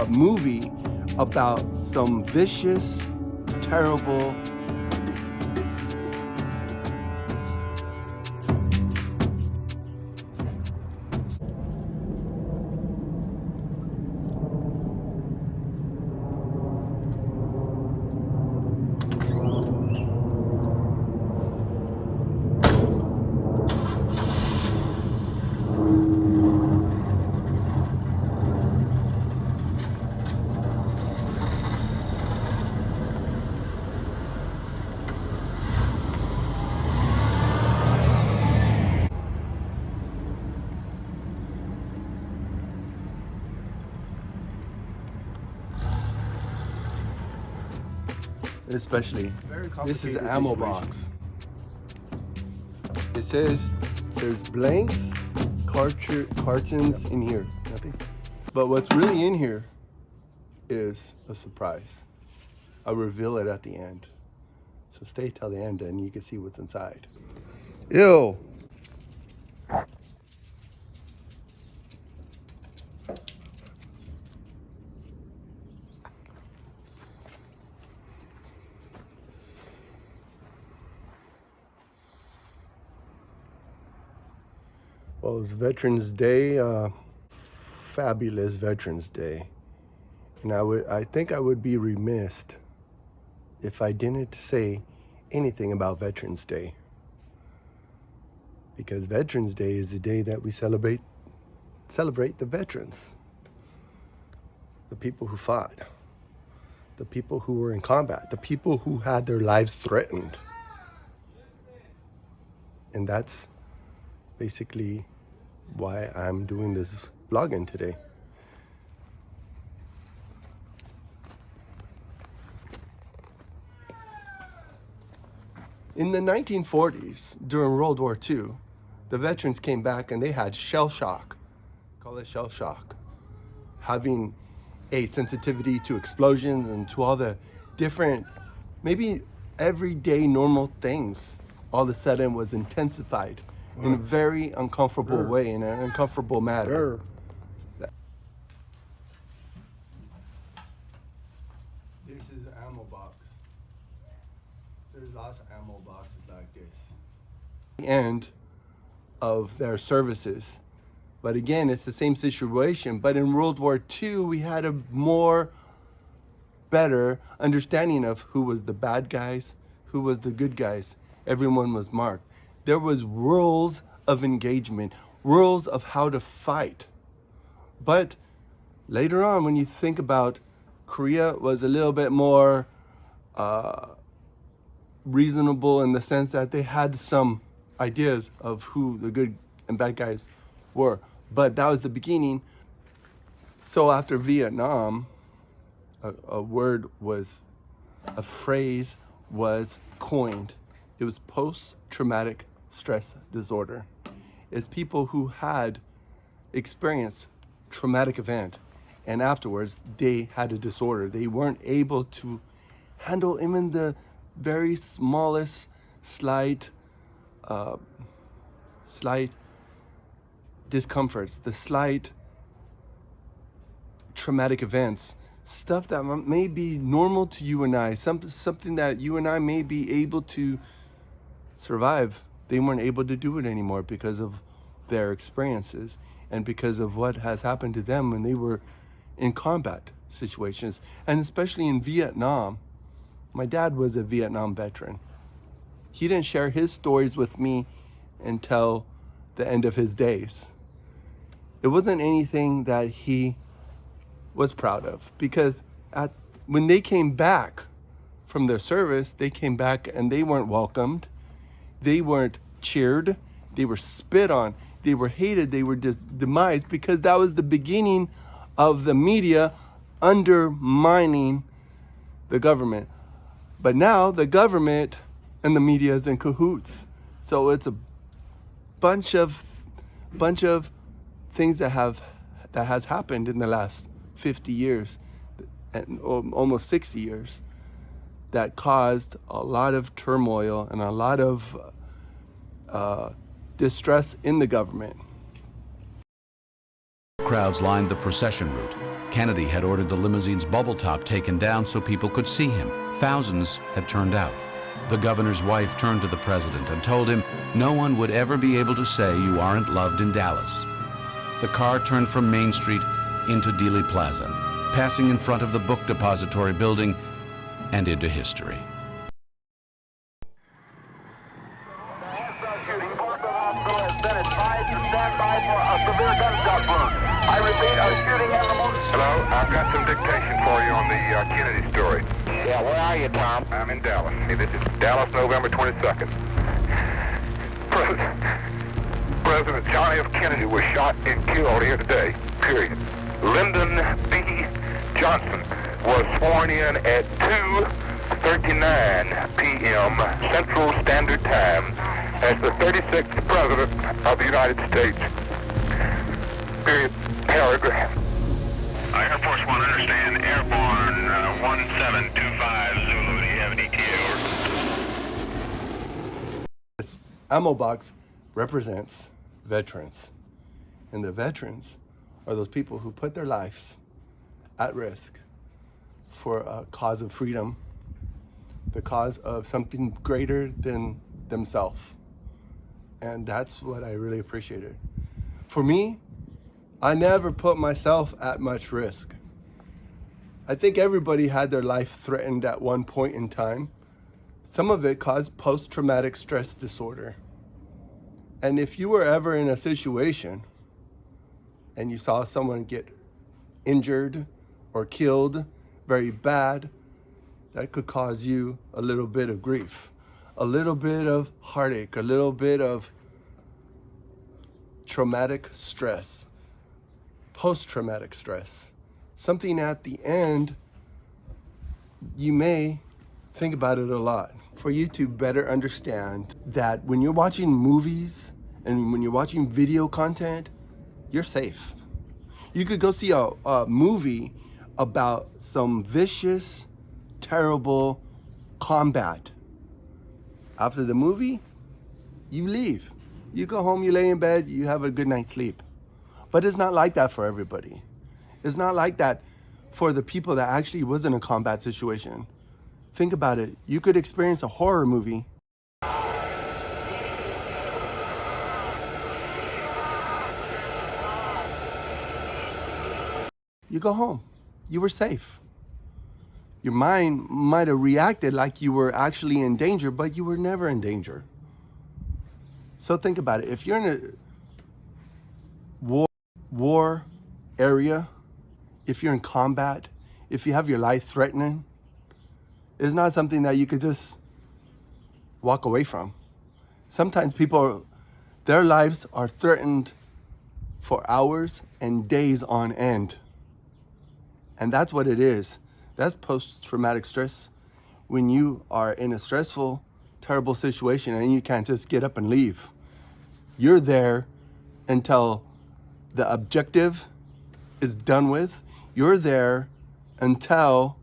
Movie about some vicious, terrible especially. This is an ammo box. It says there's blanks, cartons in here. Nothing. But what's really in here is a surprise. I'll reveal it at the end. So stay till the end and you can see what's inside. Ew. Well, it's Veterans Day, fabulous Veterans Day. And I think I would be remiss if I didn't say anything about Veterans Day. Because Veterans Day is the day that we celebrate the veterans. The people who fought. The people who were in combat. The people who had their lives threatened. And that's basically why I'm doing this vlogging today. In the 1940s, during World War II, the veterans came back and they had shell shock. Call it shell shock. Having a sensitivity to explosions and to all the different, maybe everyday normal things, all of a sudden was intensified in a very uncomfortable way, in an uncomfortable manner. This is an ammo box. There's lots of ammo boxes like this. The end of their services. But again, it's the same situation. But in World War II, we had a better understanding of who was the bad guys, who was the good guys. Everyone was marked. There was rules of engagement, rules of how to fight. But later on, when you think about Korea was a little bit more reasonable in the sense that they had some ideas of who the good and bad guys were. But that was the beginning. So after Vietnam, a phrase was coined. It was post-traumatic stress disorder. It's people who had experienced traumatic event and afterwards they had a disorder. They weren't able to handle even the very smallest slight discomforts, the slight traumatic events, stuff that may be normal to you and I, something that you and I may be able to survive. They weren't able to do it anymore because of their experiences and because of what has happened to them when they were in combat situations, and especially in Vietnam. My dad was a Vietnam veteran. He didn't share his stories with me until the end of his days. It wasn't anything that he was proud of, because when they came back from their service, they came back and they weren't welcomed. They weren't cheered. They were spit on. They were hated. They were demised, because that was the beginning of the media undermining the government. But now the government and the media is in cahoots. So it's a bunch of things that has happened in the last 50 years and almost 60 years that caused a lot of turmoil and a lot of distress in the government. Crowds lined the procession route. Kennedy had ordered the limousine's bubble top taken down so people could see him. Thousands had turned out. The governor's wife turned to the president and told him no one would ever be able to say you aren't loved in Dallas. The car turned from Main Street into Dealey Plaza, passing in front of the book depository building and into history. I repeat, a shooting at the motor. Hello, I've got some dictation for you on the Kennedy story. Yeah, where are you, Tom? I'm in Dallas. Hey, this is Dallas, November 22nd. President John F. Kennedy was shot and killed here today, period. Lyndon B. Johnson was sworn in at 2:39 p.m. Central Standard Time as the 36th President of the United States. Period. Paragraph. Air Force One, understand. Airborne 1725 Zulu. Do you have an ETA? This ammo box represents veterans. And the veterans are those people who put their lives at risk for a cause of freedom, the cause of something greater than themselves. And that's what I really appreciated. For me, I never put myself at much risk. I think everybody had their life threatened at one point in time. Some of it caused post-traumatic stress disorder. And if you were ever in a situation and you saw someone get injured or killed very bad, that could cause you a little bit of grief, a little bit of heartache, a little bit of traumatic stress, post-traumatic stress. Something at the end, you may think about it a lot. For you to better understand that when you're watching movies and when you're watching video content, you're safe. You could go see a movie about some vicious, terrible combat. After the movie, you leave. You go home, you lay in bed, you have a good night's sleep. But it's not like that for everybody. It's not like that for the people that actually was in a combat situation. Think about it. You could experience a horror movie. You go home. You were safe. Your mind might have reacted like you were actually in danger, but you were never in danger. So think about it. If you're in a war area, if you're in combat, if you have your life threatening, it's not something that you could just walk away from. Sometimes people, their lives are threatened for hours and days on end. And that's what it is. That's post-traumatic stress. When you are in a stressful, terrible situation and you can't just get up and leave. You're there until the objective is done with. You're there until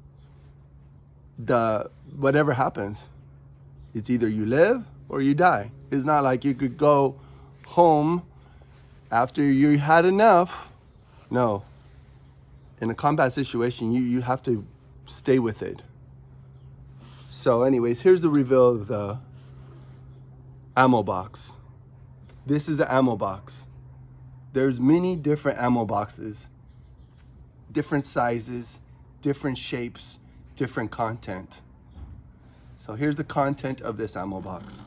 whatever happens. It's either you live or you die. It's not like you could go home after you had enough. No. In a combat situation, you have to stay with it. So anyways, here's the reveal of the ammo box. This is an ammo box. There's many different ammo boxes, different sizes, different shapes, different content. So here's the content of this ammo box.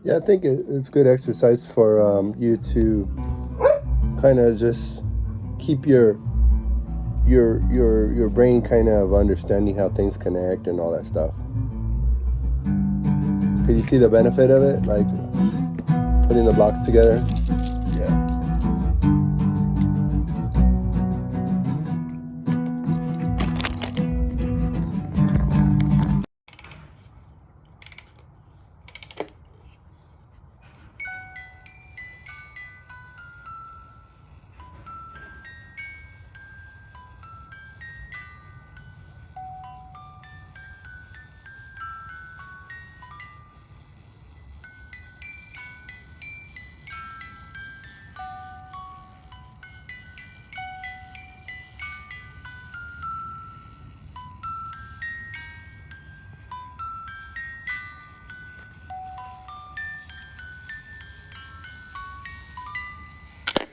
Yeah, I think it's good exercise for you to kind of just keep your brain kind of understanding how things connect and all that stuff. Could you see the benefit of it, like putting the blocks together?